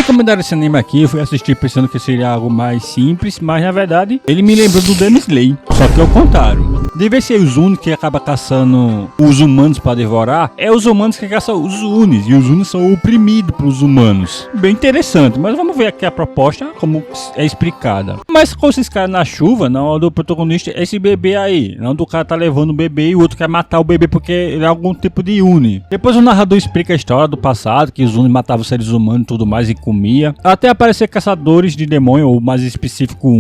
recomendaram esse anime aqui, eu fui assistir pensando que seria algo mais simples, mas na verdade ele me lembrou do Demon Slayer, só que ao contrário. Deve ser os Unis que acaba caçando os humanos para devorar, é os humanos que caçam os Unis, e os Unis são oprimidos pelos humanos. Bem interessante, mas vamos ver aqui a proposta, como é explicada. Mas com esses caras na chuva, na hora do protagonista, esse bebê aí, não do cara tá levando o bebê e o outro quer matar o bebê porque ele é algum tipo de Uni. Depois o narrador explica a história do passado, que os Unis matavam seres humanos e tudo mais e comia, até aparecer caçadores de demônio, ou mais específico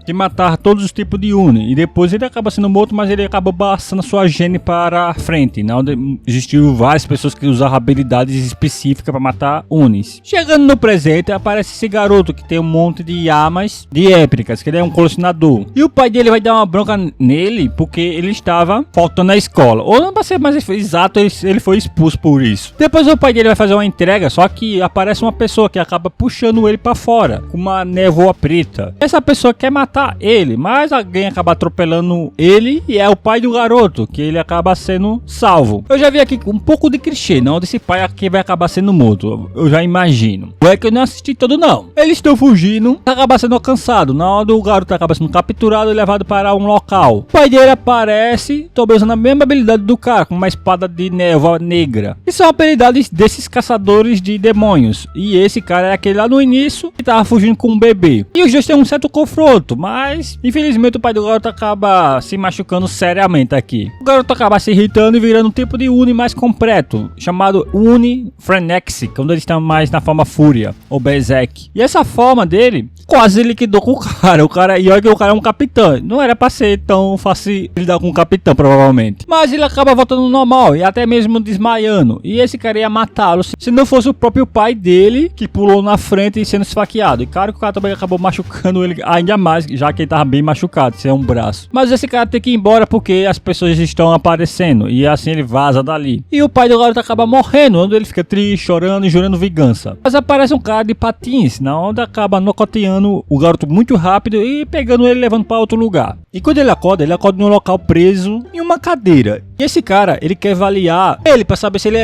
que matava todos os tipos de Uni, e depois ele acaba sendo morto, mas ele acaba passando sua gene para a frente, né? Onde existiu várias pessoas que usavam habilidades específicas para matar Unis. Chegando no presente, aparece esse garoto que tem um monte de armas de épicas, que ele é um colecionador, e o pai dele vai dar uma bronca nele porque ele estava faltando na escola, ou não, para ser mais exato, ele foi expulso por isso. Depois o pai dele vai fazer uma entrega, só que aparece uma pessoa que acaba puxando ele para fora com uma névoa preta. Essa pessoa quer matar ele, mas alguém acaba atropelando ele e é o pai do garoto, que ele acaba sendo salvo. Eu já vi aqui um pouco de clichê, não desse pai aqui vai acabar sendo morto, eu já imagino. É que eu não assisti todo não. Eles estão fugindo, acaba sendo alcançado, na hora do garoto acaba sendo capturado e levado para um local. O pai dele aparece, também usando a mesma habilidade do cara, com uma espada de névoa negra. E são habilidades desses caçadores de demônios. E esse cara é aquele lá no início que tava fugindo com um bebê. E os dois têm um certo confronto, mas infelizmente o pai do garoto acaba se machucando seriamente aqui. O garoto acaba se irritando e virando um tipo de Uni mais completo, chamado Uni Frenexic, quando eles estão mais na forma Fúria, ou Berserk. E essa forma dele quase liquidou com o cara, e olha que o cara é um capitão. Não era pra ser tão fácil lidar com o capitão, provavelmente. Mas ele acaba voltando ao normal, e até mesmo desmaiando. E esse cara ia matá-lo se não fosse o próprio pai dele, que pulou na frente e sendo esfaqueado. E claro que o cara também acabou machucando ele ainda mais, já que ele tava bem machucado, sem um braço. Mas esse cara tem que ir embora porque as pessoas estão aparecendo, e assim ele vaza dali. E o pai do garoto acaba morrendo, onde ele fica triste, chorando e jurando vingança. Mas aparece um cara de patins, na onde acaba nocoteando o garoto muito rápido e pegando ele e levando para outro lugar. E quando ele acorda em um local preso em uma cadeira. E esse cara, ele quer avaliar ele para saber se ele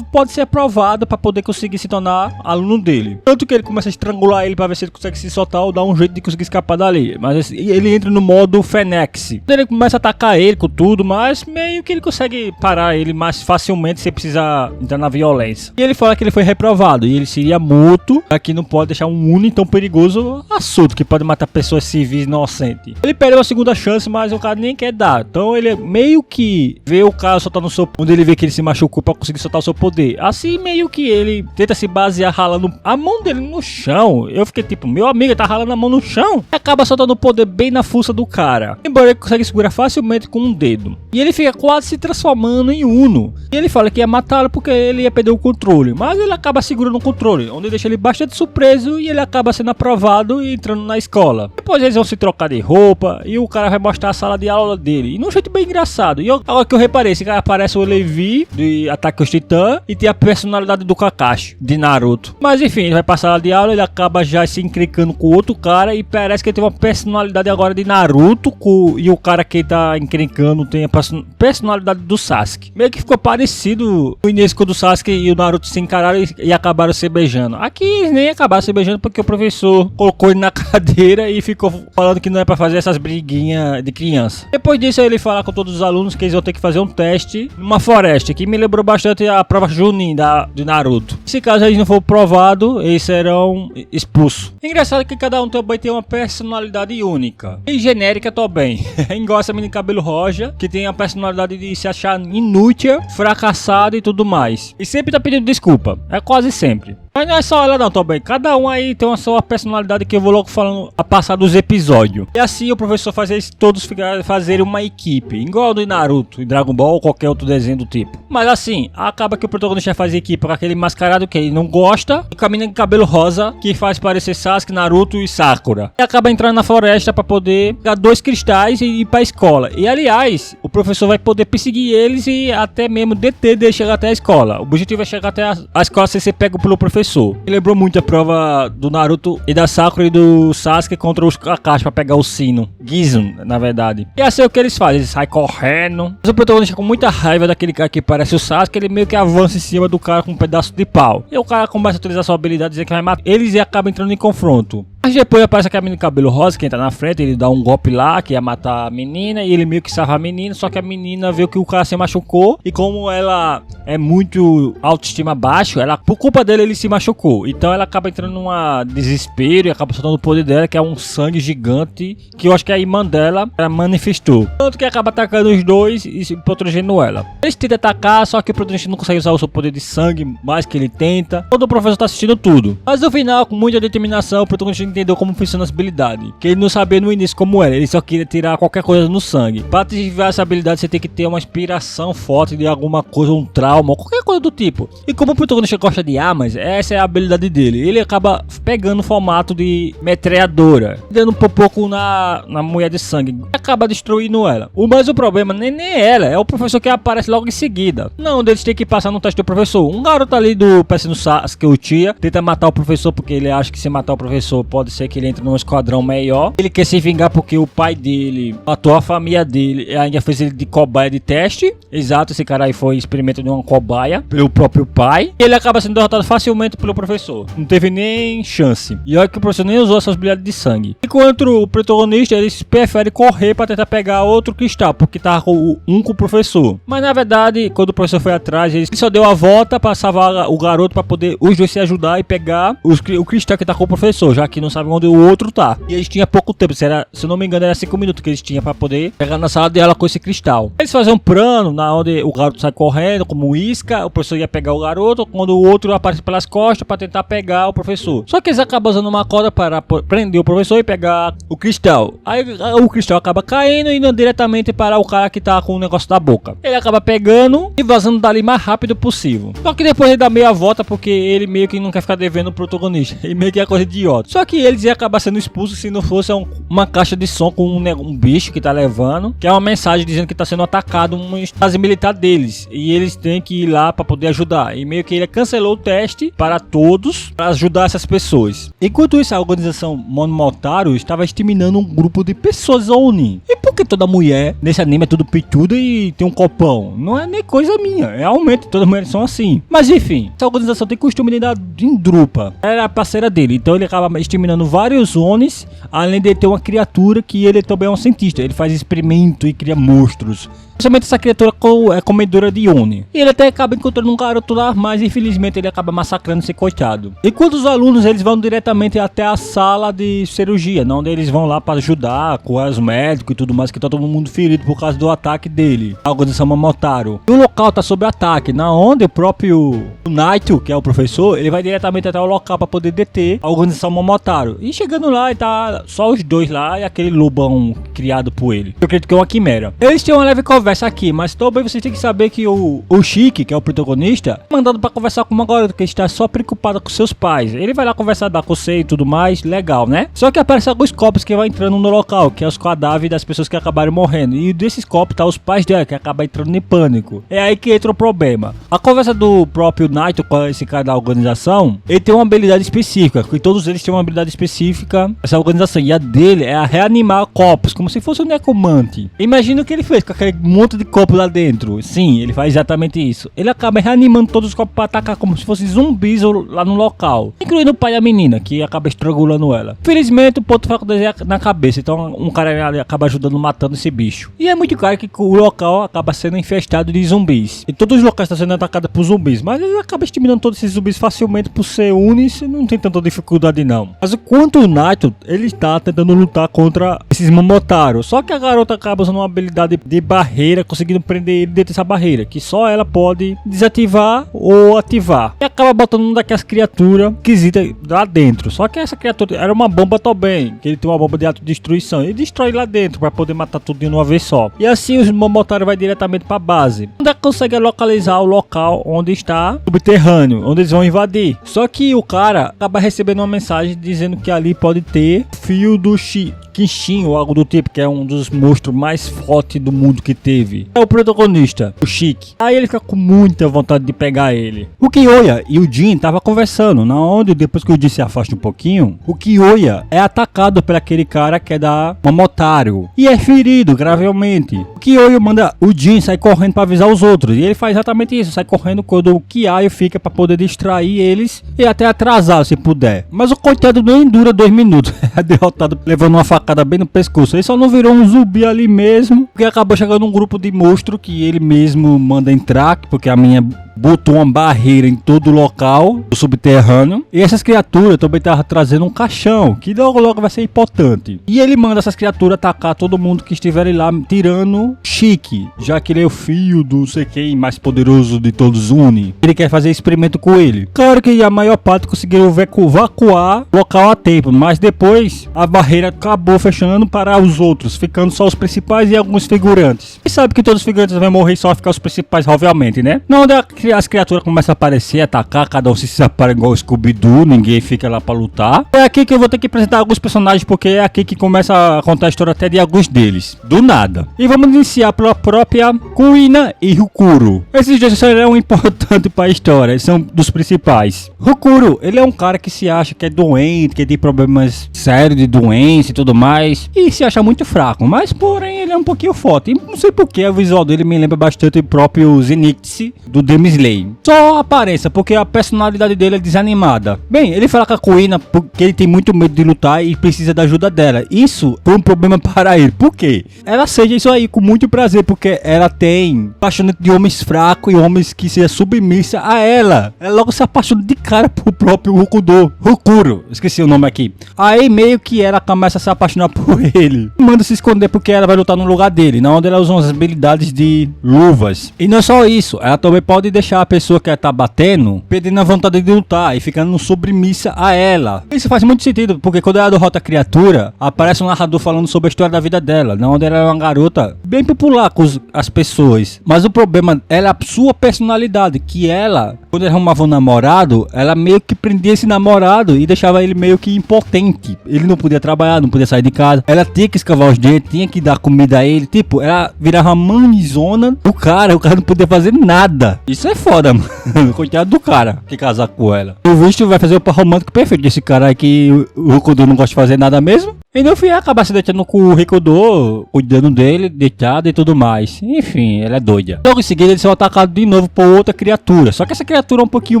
pode ser aprovado para poder conseguir se tornar aluno dele. Tanto que ele começa a estrangular ele para ver se ele consegue se soltar ou dar um jeito de conseguir escapar dali. Mas ele entra no modo Fênix. Ele começa a atacar ele com tudo, mas meio que ele consegue parar ele mais facilmente sem precisar entrar na violência. E ele fala que ele foi reprovado e ele seria morto, aqui não pode deixar um Uni tão perigoso assunto que pode matar pessoas civis inocentes. Ele perdeu a segunda chance, mas o cara nem quer dar. Então ele meio que vê o cara soltar no seu, onde ele vê que ele se machucou para conseguir soltar o seu poder. Assim meio que ele tenta se basear ralando a mão dele no chão. Eu fiquei tipo, meu amigo tá ralando a mão no chão. E acaba soltando o poder bem na fuça do cara. Embora ele consegue segurar facilmente com um dedo. E ele fica quase se transformando em Uno. E ele fala que ia matá-lo porque ele ia perder o controle. Mas ele acaba segurando o controle, onde deixa ele bastante surpreso e ele acaba sendo aprovado e entrando na escola. Depois eles vão se trocar de roupa e o cara vai mostrar a sala de aula dele. E num jeito bem engraçado. E agora que eu reparei, esse cara aparece o Levi de Ataque aos Titãs e tem a personalidade do Kakashi, de Naruto. Mas enfim, ele vai pra sala de aula, ele acaba já se encrencando com outro cara e parece que ele tem uma personalidade agora de Naruto e o cara que tá encrencando tem a personalidade do Sasuke. Meio que ficou parecido no início quando o Sasuke e o Naruto se encararam e acabaram se beijando. Aqui nem acabaram se beijando porque o professor colocou ele na cadeira e ficou falando que não é pra fazer essas briguinhas de criança. Depois disso ele fala com todos os alunos que eles vão ter que fazer um teste numa floresta, que me lembrou bastante a prova Chunin de Naruto. Se caso eles não for provado, eles serão expulsos. Engraçado que cada um também tem uma personalidade única e genérica também. Igual essa menina de cabelo rosa, que tem a personalidade de se achar inútil, fracassado e tudo mais. E sempre tá pedindo desculpa, é quase sempre. Mas não é só ela não, também. Cada um aí tem uma sua personalidade que eu vou logo falando a passar dos episódios. E assim o professor faz eles todos fazerem uma equipe, igual do Naruto, Dragon Ball ou qualquer outro desenho do tipo. Mas assim, acaba que o protagonista faz equipe com aquele mascarado que ele não gosta e com a menina de cabelo rosa que faz parecer Sasuke, Naruto e Sakura. E acaba entrando na floresta para poder pegar 2 cristais e ir pra escola. E aliás, o professor vai poder perseguir eles e até mesmo deter de chegar até a escola. O objetivo é chegar até a escola sem ser pego pelo professor. professor. Me lembrou muito a prova do Naruto e da Sakura e do Sasuke contra os Kakashi pra pegar o sino. Gizun, na verdade. E assim é o que eles fazem, eles saem correndo. Mas o protagonista com muita raiva daquele cara que parece o Sasuke, ele meio que avança em cima do cara com um pedaço de pau. E o cara começa a utilizar sua habilidade, dizer que vai matar eles e acaba entrando em confronto. Mas depois aparece aquela menina de cabelo rosa que entra na frente, ele dá um golpe lá, que ia matar a menina, e ele meio que salva a menina, só que a menina viu que o cara se machucou, e como ela é muito autoestima baixo, ela, por culpa dele, ele se machucou. Então ela acaba entrando num desespero e acaba soltando o poder dela, que é um sangue gigante, que eu acho que a irmã dela manifestou. Tanto que acaba atacando os dois e protegendo ela. Eles tentam atacar, só que o protagonista não consegue usar o seu poder de sangue, mais que ele tenta. Todo o professor tá assistindo tudo. Mas no final, com muita determinação, o protagonista entendeu como funciona essa habilidade, que ele não sabia no início como era, ele só queria tirar qualquer coisa no sangue. Para ativar essa habilidade você tem que ter uma inspiração forte de alguma coisa, um trauma, qualquer coisa do tipo. E como o protagonista gosta de armas, essa é a habilidade dele. Ele acaba pegando o formato de metralhadora, dando um pouco na mulher de sangue, e acaba destruindo ela. Mas o problema nem ela, é o professor que aparece logo em seguida. Não, eles têm que passar no teste do professor. Um garoto ali do parecendo Sasuke Uchiha tenta matar o professor porque ele acha que se matar o professor pode ser que ele entre num esquadrão melhor. Ele quer se vingar porque o pai dele matou a família dele e ainda fez ele de cobaia de teste. Exato, esse cara aí foi experimento de uma cobaia pelo próprio pai. E ele acaba sendo derrotado facilmente pelo professor. Não teve nem chance. E olha que o professor nem usou essas habilidades de sangue. Enquanto o protagonista, ele prefere correr para tentar pegar outro cristal, porque tava com o professor. Mas na verdade, quando o professor foi atrás, ele só deu a volta para salvar o garoto, para poder os dois se ajudar e pegar o cristal que tá com o professor, já que não sabe onde o outro tá. E eles tinham pouco tempo, se eu não me engano era 5 minutos que eles tinham para poder pegar na sala dela com esse cristal. Eles fazem um plano na onde o garoto sai correndo como isca, o professor ia pegar o garoto, quando o outro aparece pelas costas para tentar pegar o professor. Só que eles acabam usando uma corda para prender o professor e pegar o cristal. Aí o cristal acaba caindo e indo diretamente para o cara que tá com o negócio da boca. Ele acaba pegando e vazando dali mais rápido possível. Só que depois ele dá meia volta porque ele meio que não quer ficar devendo o protagonista. Ele meio que é coisa idiota. Só que eles iam acabar sendo expulsos se não fosse uma caixa de som com um bicho que tá levando, que é uma mensagem dizendo que tá sendo atacado uma base militar deles. E eles têm que ir lá para poder ajudar. E meio que ele cancelou o teste para todos, para ajudar essas pessoas. Enquanto isso, a organização Monomotaru estava exterminando um grupo de pessoas Oni. E por que toda mulher nesse anime é tudo pituda e tem um copão? Não é nem coisa minha, realmente todas as mulheres são assim. Mas enfim, essa organização tem costume de dar em drupa. Era a parceira dele, então ele acaba exterminando vários Onis, além de ter uma criatura que ele também é um cientista. Ele faz experimento e cria monstros. Principalmente essa criatura é comedora de Oni. E ele até acaba encontrando um garoto lá, mas infelizmente ele acaba massacrando esse coitado. Enquanto os alunos eles vão diretamente até a sala de cirurgia, onde eles vão lá para ajudar com os médicos e tudo mais, que tá todo mundo ferido por causa do ataque dele, a organização Momotaro. E o local tá sob ataque, na onde o próprio Naito, que é o professor, ele vai diretamente até o local para poder deter a organização Momotaro. E chegando lá, tá só os dois lá e aquele lobão criado por ele. Eu acredito que é uma quimera. Eles têm uma leve conversa aqui, mas também vocês têm que saber que o Shiki, que é o protagonista, é mandado pra conversar com uma garota que está só preocupada com seus pais. Ele vai lá conversar, dar conselho e tudo mais, legal, né? Só que aparecem alguns corpos que vão entrando no local, que é os cadáveres das pessoas que acabaram morrendo. E desses corpos tá os pais dela, que acabam entrando em pânico. É aí que entra o problema. A conversa do próprio Naito com esse cara da organização, ele tem uma habilidade específica, que todos eles têm uma habilidade específica, essa organização. E a dele é a reanimar corpos, como se fosse um necromante. Imagina o que ele fez com aquele monte de corpo lá dentro. Sim, ele faz exatamente isso. Ele acaba reanimando todos os corpos para atacar como se fossem zumbis lá no local, incluindo o pai da menina, que acaba estrangulando ela. Felizmente o ponto fraco dele é na cabeça, então um cara ali acaba ajudando, matando esse bicho. E é muito claro que o local acaba sendo infestado de zumbis, e todos os locais estão sendo atacados por zumbis, mas ele acaba exterminando todos esses zumbis facilmente por ser unis, não tem tanta dificuldade não. Mas o quanto o Naito, ele está tentando lutar contra esses Momotaro, só que a garota acaba usando uma habilidade de barreira, conseguindo prender ele dentro dessa barreira, que só ela pode desativar ou ativar. E acaba botando uma daquelas criaturas esquisitas lá dentro. Só que essa criatura era uma bomba também, que ele tem uma bomba de autodestruição. Ele destrói lá dentro para poder matar tudo de uma vez só. E assim os Momotaro vai diretamente para a base, onde consegue localizar o local onde está subterrâneo, onde eles vão invadir. Só que o cara acaba recebendo uma mensagem dizendo que ali pode ter fio do Chi, Kenshin ou algo do tipo, que é um dos monstros mais fortes do mundo que teve. É o protagonista, o Shiki. Aí ele fica com muita vontade de pegar ele. O Kyoya e o Jin tava conversando, na onde depois que o Jin se afasta um pouquinho, o Kyoya é atacado por aquele cara que é da Momotaro e é ferido gravemente. O Kyoya manda o Jin sair correndo para avisar os outros, e ele faz exatamente isso, sai correndo quando o Kyayo fica para poder distrair eles e até atrasar se puder. Mas o coitado nem dura 2 minutos, é derrotado levando uma facada bem no pescoço. Ele só não virou um zumbi ali mesmo, porque acabou chegando um grupo de monstro que ele mesmo manda entrar, porque a minha botou uma barreira em todo o local do subterrâneo. E essas criaturas também estavam trazendo um caixão, que logo vai ser importante. E ele manda essas criaturas atacar todo mundo que estiver lá, tirando Shiki, já que ele é o filho do sei quem mais poderoso de todos, Uni. Ele quer fazer experimento com ele. Claro que a maior parte conseguiu evacuar o local a tempo, mas depois a barreira acabou fechando para os outros, ficando só os principais e alguns figurantes. E sabe que todos os figurantes vão morrer, só ficar os principais, obviamente, né? Não dá. As criaturas começam a aparecer, atacar, cada um se separa igual o Scooby-Doo, ninguém fica lá pra lutar. É aqui que eu vou ter que apresentar alguns personagens, porque é aqui que começa a contar a história até de alguns deles, do nada. E vamos iniciar pela própria Kuina e Rukuro. Esses dois serão importantes para a história, eles são dos principais. Rukuro, ele é um cara que se acha que é doente, que tem problemas sérios de doença e tudo mais, e se acha muito fraco, mas porém ele é um pouquinho forte. E não sei porque o visual dele me lembra bastante o próprio Zenitsu do Demon Slayer. Só a aparência, porque a personalidade dele é desanimada. Bem, ele fala com a Kuina porque ele tem muito medo de lutar e precisa da ajuda dela. Isso foi um problema para ele. Por quê? Ela aceita isso aí com muito prazer, porque ela tem paixão de homens fracos e homens que sejam submissa a ela. Ela logo se apaixona de cara pro próprio Rukuro. Esqueci o nome aqui. Aí meio que ela começa a se apaixonar por ele. Manda se esconder porque ela vai lutar no lugar dele, na onde ela usa as habilidades de luvas. E não é só isso, ela também pode deixar a pessoa que ela tá batendo perdendo a vontade de lutar e ficando submissa a ela. Isso faz muito sentido, porque quando ela derrota a criatura, aparece um narrador falando sobre a história da vida dela, na onde ela é uma garota bem popular com as pessoas. Mas o problema é a sua personalidade, que ela, quando ela arrumava um namorado, ela meio que prendia esse namorado e deixava ele meio que impotente. Ele não podia trabalhar, não podia sair de casa, ela tinha que escovar os dentes, tinha que dar comida a ele, tipo, ela virava uma manizona do cara, o cara não podia fazer nada. Isso é foda, mano. Coitado do cara que casar com ela. O visto vai fazer o par romântico perfeito desse cara aí, que o Rikudo não gosta de fazer nada mesmo. E no fim acaba se deitando com o Rikudo, cuidando dele, deitado e tudo mais. Enfim, ela é doida. Logo em seguida eles são atacados de novo por outra criatura. Só que essa criatura é um pouquinho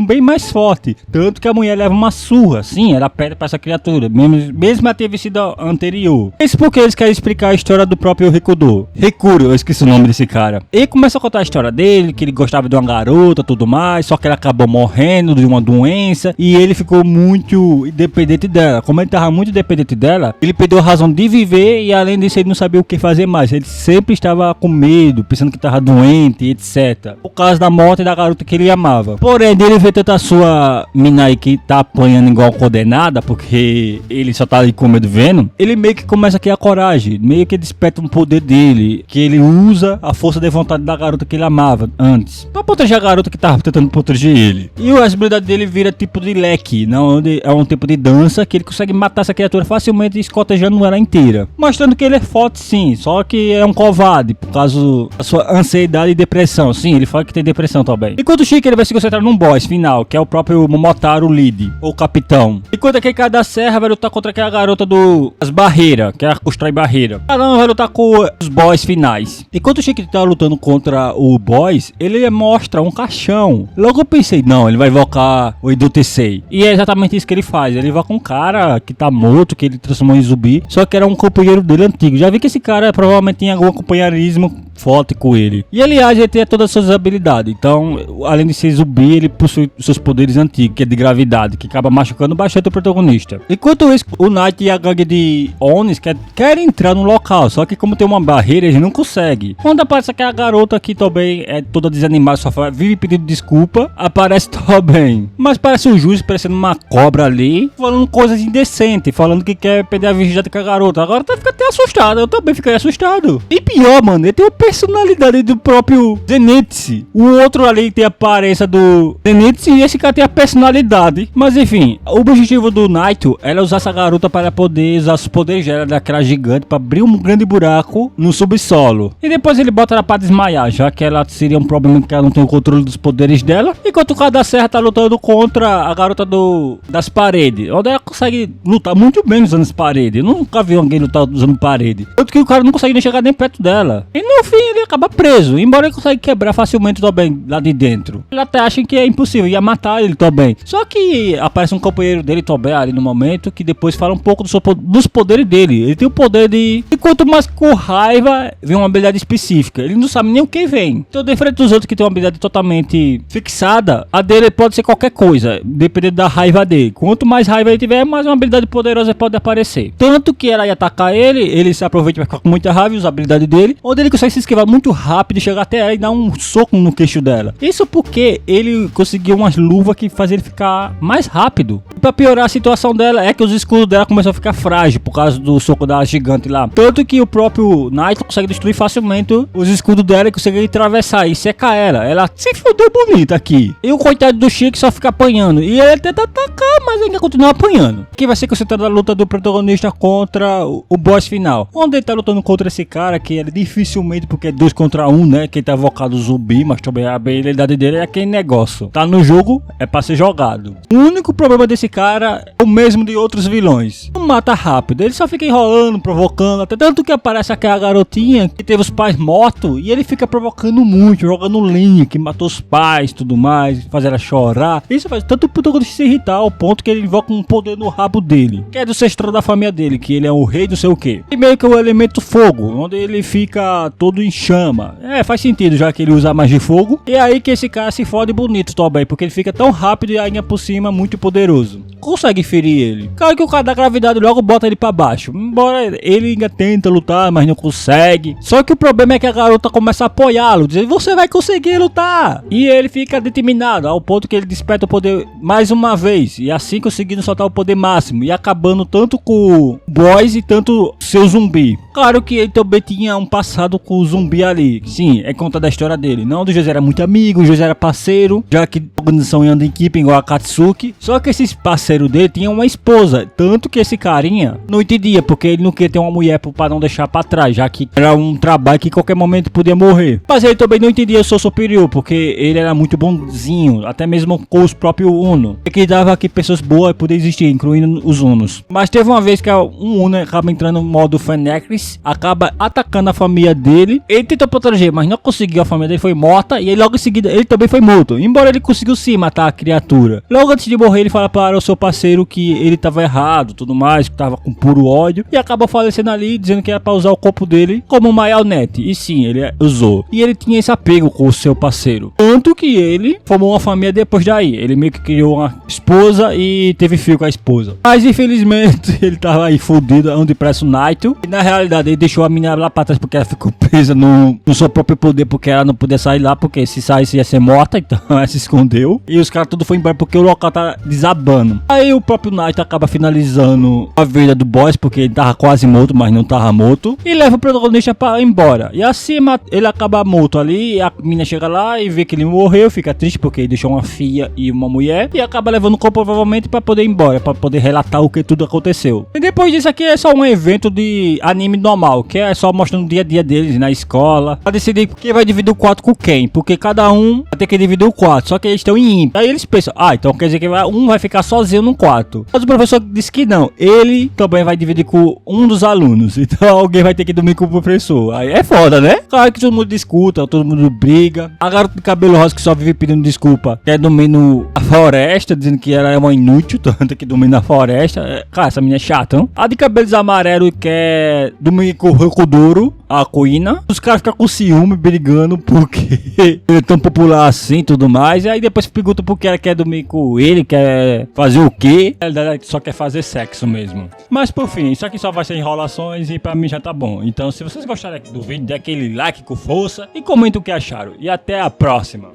bem mais forte. Tanto que a mulher leva uma surra. Sim, ela perde pra essa criatura, mesmo ela ter vencido a anterior. Isso porque eles querem explicar a história do próprio Rikudo. Rikuro, eu esqueci o nome desse cara. Ele começa a contar a história dele, que ele gostava de uma garota, tudo mais. Só que ela acabou morrendo de uma doença. E ele ficou muito independente dela. Como ele tava muito independente dela, ele perdeu a razão de viver e além disso ele não sabia o que fazer mais. Ele sempre estava com medo, pensando que estava doente, etc. Por causa da morte da garota que ele amava. Porém, ele vê tanta sua mina aí que tá apanhando igual condenada, porque ele só tá ali com medo vendo. Ele meio que começa a criar coragem, meio que desperta um poder dele, que ele usa a força de vontade da garota que ele amava antes, pra proteger a garota que tava tentando proteger ele. E a habilidade dele vira tipo de leque, onde é um tipo de dança que ele consegue matar essa criatura facilmente, escotejando ela inteira, mostrando que ele é forte sim, só que é um covarde por causa da sua ansiedade e depressão. Sim, ele fala que tem depressão também. Enquanto o Shiki ele vai se concentrar num boss final, que é o próprio Momotaro Lead, ou capitão. Enquanto aquele cara da serra vai lutar contra aquela garota das barreiras, que ela constrói barreira. Cada um vai lutar com os boss finais. Enquanto o Shiki tá lutando contra o boss, ele mostra um caixão. Logo eu pensei, não, ele vai invocar o Edo Tensei. E é exatamente isso que ele faz. Ele invoca um cara que tá morto, que ele transformou em zumbi, só que era um companheiro dele antigo. Já vi que esse cara provavelmente tinha algum companheirismo forte com ele. E aliás, ele tem todas as suas habilidades. Então, além de ser zumbi, ele possui seus poderes antigos, que é de gravidade, que acaba machucando bastante o protagonista. Enquanto isso, o Knight e a gangue de Onis querem entrar no local, só que como tem uma barreira, eles não conseguem. Quando aparece aquela garota que também é toda desanimada, só vive pedindo desculpa, aparece Tobin. Mas parece o Justo parecendo uma cobra ali, falando coisas indecentes, falando que quer perder a virgindade com a garota. Agora tá ficando até assustado, eu também fiquei assustado. E pior, mano, ele tem a personalidade do próprio Zenitsu. O outro ali tem a aparência do Zenitsu e esse cara tem a personalidade. Mas enfim, o objetivo do Naito era usar essa garota para poder usar os poderes dela daquela gigante para abrir um grande buraco no subsolo. E depois ele bota ela para desmaiar, já que ela seria um problema que ela não tem o controle dos poderes dela. Enquanto o cara da Serra tá lutando contra a garota das paredes, onde ela consegue lutar muito bem usando as paredes. Eu nunca vi alguém lutar usando parede. Tanto que o cara não consegue nem chegar nem perto dela. E no fim ele acaba preso, embora ele consiga quebrar facilmente também lá de dentro. Ele até acha que é impossível, ia matar ele também. Só que aparece um companheiro dele também ali no momento, que depois fala um pouco dos poderes dele. Ele tem o poder de... E quanto mais com raiva, vem uma habilidade específica. Ele não sabe nem o que vem. Então, diferente dos outros que tem uma habilidade totalmente fixada, a dele pode ser qualquer coisa, dependendo da raiva dele. Quanto mais raiva ele tiver, mais uma habilidade poderosa pode aparecer. Tanto que ela ia atacar ele se aproveita e vai ficar com muita raiva e usa a habilidade dele, onde ele consegue se esquivar muito rápido e chegar até ela e dar um soco no queixo dela. Isso porque ele conseguiu umas luvas que fazem ele ficar mais rápido. E pra piorar a situação dela, é que os escudos dela começam a ficar frágeis por causa do soco da gigante lá. Tanto que o próprio Naito consegue destruir facilmente os escudos dela e consegue atravessar e secar ela. Ela se fudeu bonita aqui. E o coitado do Chique só fica apanhando. E ele tenta atacar, mas ainda continua apanhando. Que vai ser concentrada a luta do protagonista contra o boss final. Onde ele tá lutando contra esse cara, que ele dificilmente, porque é 2 contra 1, né? Que ele tá invocado zumbi, mas também a habilidade dele é aquele negócio. Tá no jogo, é pra ser jogado. O único problema desse cara é o mesmo de outros vilões. Não mata rápido, ele só fica enrolando, provocando. Até tanto que aparece aquela garotinha que teve os pais mortos e ele fica provocando muito, jogando lenha, que matou os pais e tudo mais, faz ela chorar. Isso faz tanto o protagonista se irritar ao ponto que ele invoca um poder no rabo dele, que é do ancestral da família dele, que ele é o rei do sei o que. E meio que o elemento fogo, onde ele fica todo em chama. É, faz sentido, já que ele usa mais de fogo. E é aí que esse cara se fode bonito também, porque ele fica tão rápido e ainda por cima muito poderoso. Consegue ferir ele. Claro que o cara da gravidade logo bota ele pra baixo. Embora ele ainda tenta lutar, mas não consegue. Só que o problema é que a garota começa a apoiá-lo, dizendo: você vai conseguir lutar. E ele fica determinado, ao ponto que ele desperta o poder mais uma vez. E assim conseguindo soltar o poder máximo. E acabando tanto com o boss e tanto seu zumbi. Claro que ele também tinha um passado com o zumbi ali. Sim, é conta da história dele. Não, o José era muito amigo, o José era parceiro, já que a organização anda em equipe igual a Katsuki. Só que esse parceiro dele tinha uma esposa. Tanto que esse carinha não entendia, porque ele não queria ter uma mulher para não deixar para trás, já que era um trabalho que em qualquer momento podia morrer. Mas ele também não entendia o seu superior, porque ele era muito bonzinho, até mesmo com os próprios Uno. Ele acreditava que pessoas boas podiam existir, incluindo os Unos. Mas teve uma vez que um Uno acaba entrando no modo Fenecris, acaba atacando a família dele. Ele tentou proteger, mas não conseguiu, a família dele foi morta e logo em seguida ele também foi morto. Embora ele conseguiu sim matar a criatura. Logo antes de morrer ele fala para o seu parceiro que ele estava errado, tudo mais, que estava com puro ódio, e acaba falecendo ali, dizendo que era para usar o corpo dele como marionete. E sim, ele usou. E ele tinha esse apego com o seu parceiro. Tanto que ele formou uma família depois daí. Ele meio que criou uma esposa e teve filho com a esposa. Mas infelizmente ele tava aí fudido, onde parece o Naito. E na realidade ele deixou a menina lá pra trás porque ela ficou presa no seu próprio poder, porque ela não podia sair lá, porque se saísse ia ser morta, então ela se escondeu. E os caras tudo foi embora porque o local tá desabando. Aí o próprio Naito acaba finalizando a vida do boss, porque ele tava quase morto, mas não tava morto. E leva o protagonista pra ir embora. E assim ele acaba morto ali, a menina chega lá e vê que ele morreu, fica triste porque ele deixou uma filha e uma mulher. E acaba levando o corpo provavelmente pra poder ir embora, pra poder relatar o que tudo aconteceu. E depois disso aqui é só um evento de anime normal, que é só mostrando o dia a dia deles na escola, pra decidir quem vai dividir o quarto com quem, porque cada um vai ter que dividir o quarto, só que eles estão em ímpar. Aí eles pensam, então quer dizer que um vai ficar sozinho num quarto. Mas o professor disse que não, ele também vai dividir com um dos alunos, então alguém vai ter que dormir com o professor. Aí é foda, né? Claro que todo mundo discuta, todo mundo briga. A garota de cabelo rosa que só vive pedindo desculpa quer dormir na floresta, dizendo que ela é uma inútil, tanto que dormir na floresta. Cara, essa menina é chata, não? A de cabelos amarelos quer dormir com o Rokuduro, a Kuina. Os caras ficam com ciúme, brigando porque ele é tão popular assim e tudo mais. E aí depois perguntam por que ela quer dormir com ele, quer fazer o quê? Ela só quer fazer sexo mesmo. Mas por fim, isso aqui só vai ser enrolações e pra mim já tá bom. Então se vocês gostaram do vídeo, dê aquele like com força e comentem o que acharam. E até a próxima.